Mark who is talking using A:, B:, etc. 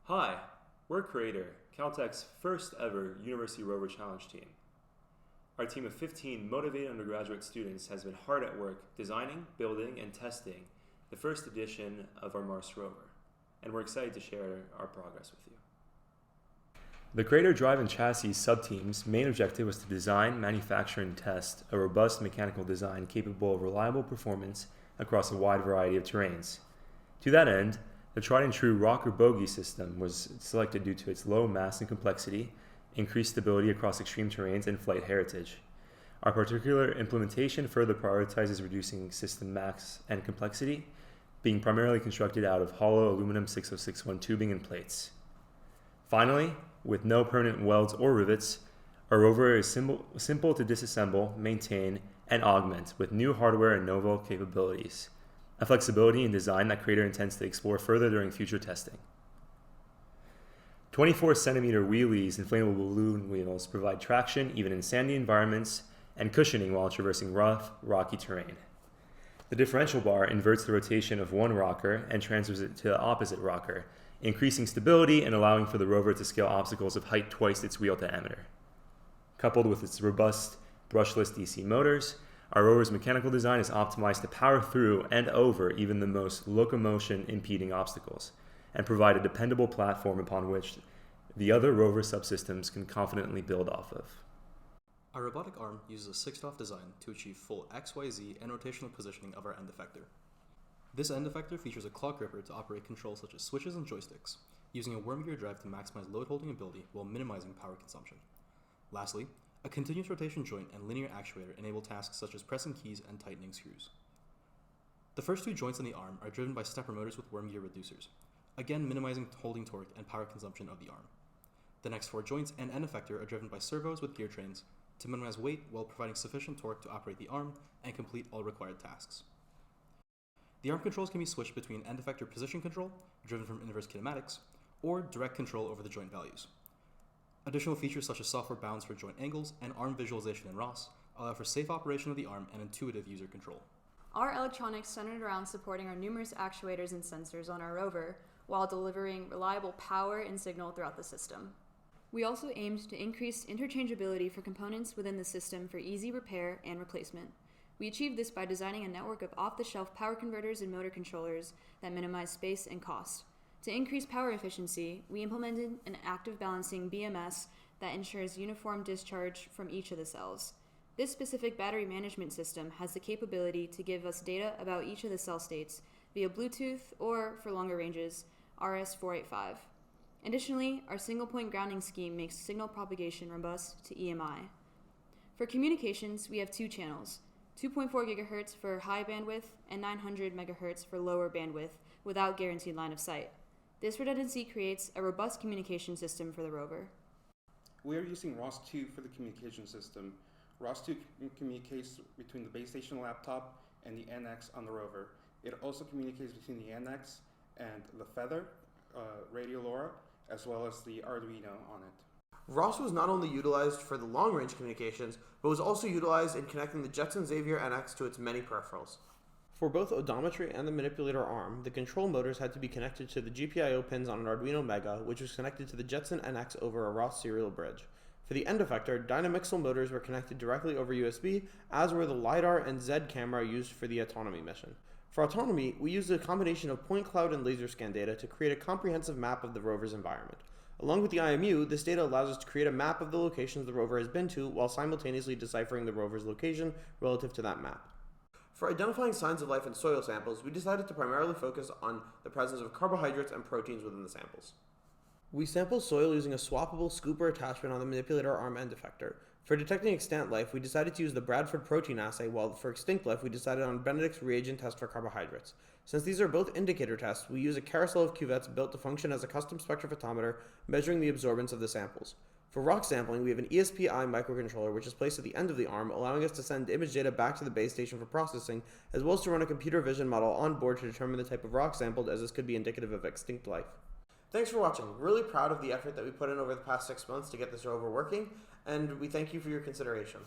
A: Hi, we're CRATER, Caltech's first ever University Rover Challenge team. Our team of 15 motivated undergraduate students has been hard at work designing, building, and testing the first edition of our Mars rover, and we're excited to share our progress with you. The CRATER Drive and Chassis sub-team's main objective was to design, manufacture, and test a robust mechanical design capable of reliable performance across a wide variety of terrains. To that end, the tried and true rocker bogie system was selected due to its low mass and complexity, increased stability across extreme terrains, and flight heritage. Our particular implementation further prioritizes reducing system mass and complexity, being primarily constructed out of hollow aluminum 6061 tubing and plates. Finally, with no permanent welds or rivets, our rover is simple to disassemble, maintain, and augment with new hardware and novel capabilities, a flexibility in design that CRATER intends to explore further during future testing. 24-centimeter wheelies and inflatable balloon wheels provide traction even in sandy environments and cushioning while traversing rough, rocky terrain. The differential bar inverts the rotation of one rocker and transfers it to the opposite rocker, increasing stability and allowing for the rover to scale obstacles of height twice its wheel diameter. Coupled with its robust brushless DC motors, our rover's mechanical design is optimized to power through and over even the most locomotion-impeding obstacles, and provide a dependable platform upon which the other rover subsystems can confidently build off of.
B: Our robotic arm uses a six-off design to achieve full XYZ and rotational positioning of our end effector. This end effector features a claw gripper to operate controls such as switches and joysticks, using a worm gear drive to maximize load-holding ability while minimizing power consumption. Lastly, a continuous rotation joint and linear actuator enable tasks such as pressing keys and tightening screws. The first two joints on the arm are driven by stepper motors with worm gear reducers, again minimizing holding torque and power consumption of the arm. The next four joints and end effector are driven by servos with gear trains to minimize weight while providing sufficient torque to operate the arm and complete all required tasks. The arm controls can be switched between end effector position control, driven from inverse kinematics, or direct control over the joint values. Additional features such as software bounds for joint angles and arm visualization in ROS allow for safe operation of the arm and intuitive user control.
C: Our electronics centered around supporting our numerous actuators and sensors on our rover while delivering reliable power and signal throughout the system. We also aimed to increase interchangeability for components within the system for easy repair and replacement. We achieved this by designing a network of off-the-shelf power converters and motor controllers that minimize space and cost. To increase power efficiency, we implemented an active balancing BMS that ensures uniform discharge from each of the cells. This specific battery management system has the capability to give us data about each of the cell states via Bluetooth or, for longer ranges, RS-485. Additionally, our single-point grounding scheme makes signal propagation robust to EMI. For communications, we have two channels, 2.4 GHz for high bandwidth and 900 MHz for lower bandwidth without guaranteed line of sight. This redundancy creates a robust communication system for the rover.
D: We are using ROS2 for the communication system. ROS2 communicates between the base station laptop and the NX on the rover. It also communicates between the NX and the Feather, Radio LoRa, as well as the Arduino on it.
E: ROS was not only utilized for the long-range communications, but was also utilized in connecting the Jetson Xavier NX to its many peripherals. For both odometry and the manipulator arm, the control motors had to be connected to the GPIO pins on an Arduino Mega, which was connected to the Jetson NX over a ROS serial bridge. For the end effector, Dynamixel motors were connected directly over USB, as were the LiDAR and Z camera used for the Autonomy mission. For Autonomy, we used a combination of point cloud and laser scan data to create a comprehensive map of the rover's environment. Along with the IMU, this data allows us to create a map of the locations the rover has been to while simultaneously deciphering the rover's location relative to that map. For identifying signs of life in soil samples, we decided to primarily focus on the presence of carbohydrates and proteins within the samples. We sampled soil using a swappable scooper attachment on the manipulator arm end effector. For detecting extant life, we decided to use the Bradford protein assay, while for extinct life, we decided on Benedict's reagent test for carbohydrates. Since these are both indicator tests, we use a carousel of cuvettes built to function as a custom spectrophotometer, measuring the absorbance of the samples. For rock sampling, we have an ESP-I microcontroller which is placed at the end of the arm, allowing us to send image data back to the base station for processing, as well as to run a computer vision model on board to determine the type of rock sampled, as this could be indicative of extinct life. Thanks for watching. We're really proud of the effort that we put in over the past 6 months to get this rover working, and we thank you for your consideration.